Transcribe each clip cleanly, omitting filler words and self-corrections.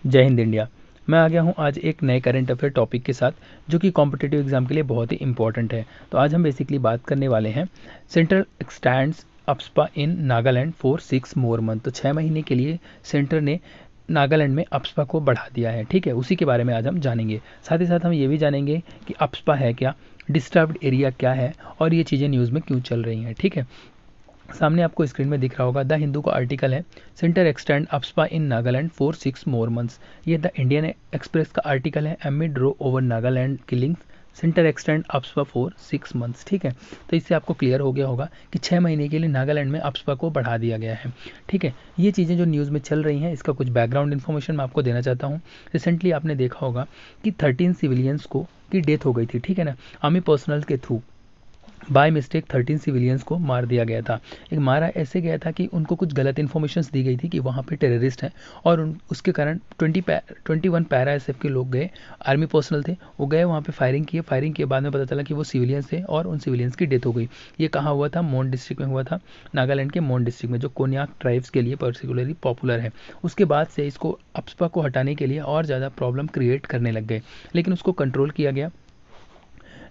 जय हिंद इंडिया। मैं आ गया हूँ आज एक नए करंट अफेयर टॉपिक के साथ जो कि कॉम्पिटिटिव एग्जाम के लिए बहुत ही इंपॉर्टेंट है। तो आज हम बेसिकली बात करने वाले हैं central extends AFSPA in Nagaland for 6 more month. तो 6 महीने के लिए सेंटर ने नागालैंड में अप्सपा को बढ़ा दिया है। ठीक है, उसी के बारे में आज हम जानेंगे। साथ ही साथ हम ये भी जानेंगे कि अप्सपा है क्या, डिस्टर्ब्ड एरिया क्या है और ये चीज़ें न्यूज़ में क्यों चल रही हैं। ठीक है, सामने आपको स्क्रीन में दिख रहा होगा द हिंदू का आर्टिकल है, centre extend AFSPA in Nagaland for 6 more months. ये द इंडियन एक्सप्रेस का आर्टिकल है, amid row over Nagaland killings, centre extend AFSPA for 6 months. ठीक है, तो इससे आपको क्लियर हो गया होगा कि 6 महीने के लिए नागालैंड में अप्सपा को बढ़ा दिया गया है। ठीक है, ये चीज़ें जो न्यूज़ में चल रही हैं इसका कुछ बैकग्राउंड इन्फॉर्मेशन मैं आपको देना चाहता हूँ। रिसेंटली आपने देखा होगा कि 13 सिविलियंस को की डेथ हो गई थी। ठीक है ना, आर्मी पर्सनल के थ्रू बाय मिस्टेक 13 सिविलियंस को मार दिया गया था। एक मारा ऐसे गया था कि उनको कुछ गलत इन्फॉर्मेशन दी गई थी कि वहाँ पे टेररिस्ट हैं और उसके कारण 21 पैरा एसएफ के लोग गए, आर्मी पर्सनल थे, वो गए वहाँ पे फायरिंग किए बाद में पता चला कि वो सिविलियंस थे और उन सिविलियंस की डेथ हो गई। ये कहाँ हुआ था? मोन डिस्ट्रिक्ट में हुआ था, नागालैंड के मोन डिस्ट्रिक्ट में, जो कोन्याक ट्राइब्स के लिए पर्टिकुलरली पॉपुलर है। उसके बाद से इसको अप्सपा को हटाने के लिए और ज़्यादा प्रॉब्लम क्रिएट करने लग गए, लेकिन उसको कंट्रोल किया गया।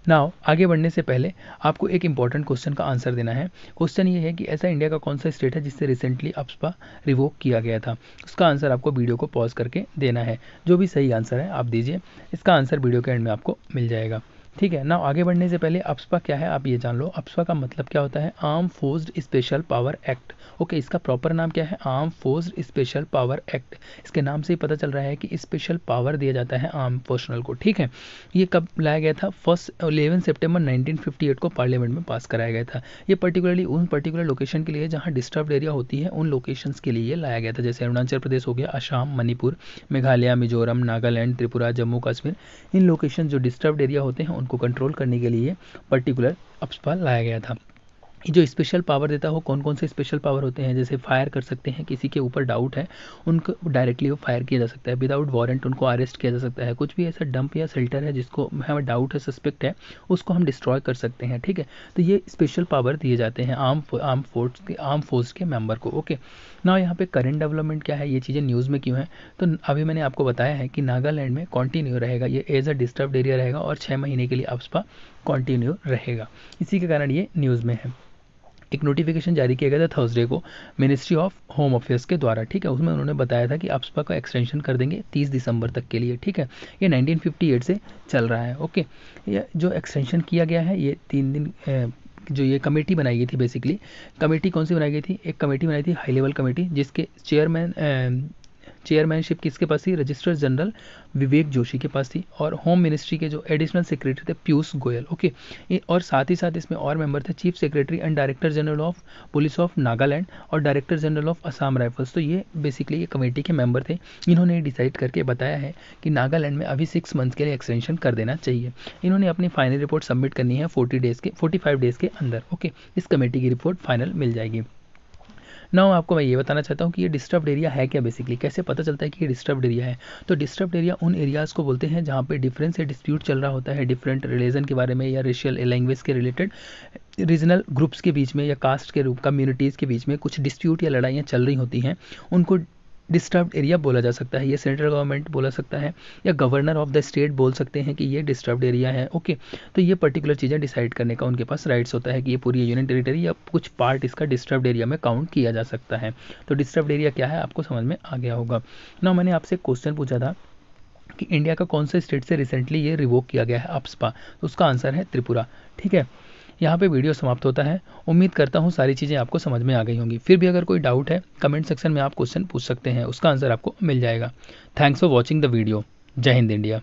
नाउ आगे बढ़ने से पहले आपको एक इंपॉर्टेंट क्वेश्चन का आंसर देना है। क्वेश्चन ये है कि ऐसा इंडिया का कौन सा स्टेट है जिससे रिसेंटली अप्सपा रिवोक किया गया था। उसका आंसर आपको वीडियो को पॉज करके देना है। जो भी सही आंसर है आप दीजिए, इसका आंसर वीडियो के एंड में आपको मिल जाएगा। ठीक है ना, आगे बढ़ने से पहले अप्सपा क्या है आप ये जान लो। अप्सपा का मतलब क्या होता है? Arm forced special power act. Okay, इसका प्रॉपर नाम क्या है? Arm forced special power act. इसके नाम से ही पता चल रहा है कि स्पेशल पावर दिया जाता है आर्म पर्सनल को। ठीक है, ये कब लाया गया था? 11 सितंबर 1958 को पार्लियामेंट में पास कराया गया था। ये पर्टिकुलरली उन पर्टिकुलर लोकेशन के लिए जहाँ डिस्टर्ब्ड एरिया होती है, उन लोकेशंस के लिए लाया गया था। जैसे अरुणाचल प्रदेश हो गया, असम, मणिपुर, मेघालय, मिजोरम, नागालैंड, त्रिपुरा, जम्मू कश्मीर, इन लोकेशन जो डिस्टर्ब्ड एरिया होते हैं उनको कंट्रोल करने के लिए पर्टिकुलर अप्सपा लाया गया था। ये जो स्पेशल पावर देता है वो कौन कौन से स्पेशल पावर होते हैं? जैसे फायर कर सकते हैं, किसी के ऊपर डाउट है उनको डायरेक्टली वो फायर किया जा सकता है, विदाउट वारंट उनको अरेस्ट किया जा सकता है। कुछ भी ऐसा डंप या शेल्टर है जिसको हमें डाउट है, सस्पेक्ट है, उसको हम डिस्ट्रॉय कर सकते हैं। ठीक है, तो ये स्पेशल पावर दिए जाते हैं आर्म फोर्स के मेंबर को। ओके ना, यहाँ पे करंट डेवलपमेंट क्या है, ये चीज़ें न्यूज़ में क्यों है? तो अभी मैंने आपको बताया है कि नागालैंड में कंटिन्यू रहेगा, ये एज अ डिस्टर्ब्ड एरिया रहेगा और 6 महीने के लिए अप्सपा कंटिन्यू रहेगा। इसी के कारण ये न्यूज़ में है। एक नोटिफिकेशन जारी किया गया था थर्सडे को मिनिस्ट्री ऑफ होम अफेयर्स के द्वारा। ठीक है, उसमें उन्होंने बताया था कि अप्सपा का एक्सटेंशन कर देंगे 30 दिसंबर तक के लिए। ठीक है, ये 1958 से चल रहा है। ओके, ये जो एक्सटेंशन किया गया है ये 3 दिन जो ये कमेटी बनाई गई थी, बेसिकली कमेटी कौन सी बनाई गई थी? एक कमेटी बनाई थी हाई लेवल कमेटी, जिसके चेयरमैनशिप किसके पास थी? रजिस्ट्रार जनरल विवेक जोशी के पास थी, और होम मिनिस्ट्री के जो एडिशनल सेक्रेटरी थे पीयूष गोयल। ओके, और साथ ही साथ इसमें और मेंबर थे chief secretary and director general of police of Nagaland और director general of Assam Rifles. तो ये बेसिकली ये कमेटी के मेंबर थे। इन्होंने डिसाइड करके बताया है कि नागालैंड में अभी 6 मंथ के लिए एक्सटेंशन कर देना चाहिए। इन्होंने अपनी फाइनल रिपोर्ट सबमिट करनी है 45 डेज के अंदर। ओके, इस कमेटी की रिपोर्ट फाइनल मिल जाएगी। नाउ आपको मैं ये बताना चाहता हूँ कि ये डिस्टर्ब्ड एरिया है क्या, बेसिकली कैसे पता चलता है कि ये डिस्टर्ब्ड एरिया है। तो डिस्टर्ब्ड एरिया उन एरियाज़ को बोलते हैं जहाँ पे डिफरेंस या डिस्प्यूट चल रहा होता है, डिफरेंट रिलीजन के बारे में या रेशियल लैंग्वेज के रिलेटेड, रीजनल ग्रुप्स के बीच में या कास्ट के कम्युनिटीज़ के बीच में कुछ डिस्प्यूट या लड़ाइयाँ चल रही होती हैं, उनको डिस्टर्ब्ड एरिया बोला जा सकता है। ये सेंट्रल गवर्नमेंट बोला सकता है या गवर्नर ऑफ द स्टेट बोल सकते हैं कि ये डिस्टर्ब्ड एरिया है। ओके, तो ये पर्टिकुलर चीज़ें डिसाइड करने का उनके पास राइट्स होता है कि ये पूरी यूनियन टेरिटरी या कुछ पार्ट इसका डिस्टर्ब्ड एरिया में काउंट किया जा सकता है। तो डिस्टर्ब्ड एरिया क्या है आपको समझ में आ गया होगा ना। मैंने आपसे क्वेश्चन पूछा था कि इंडिया का कौन से स्टेट से रिसेंटली ये रिवोक किया गया है अप्सपा, तो उसका आंसर है त्रिपुरा। ठीक है, यहाँ पे वीडियो समाप्त होता है। उम्मीद करता हूँ सारी चीज़ें आपको समझ में आ गई होंगी। फिर भी अगर कोई डाउट है कमेंट सेक्शन में आप क्वेश्चन पूछ सकते हैं, उसका आंसर आपको मिल जाएगा। Thanks for watching the video. जय हिंद इंडिया।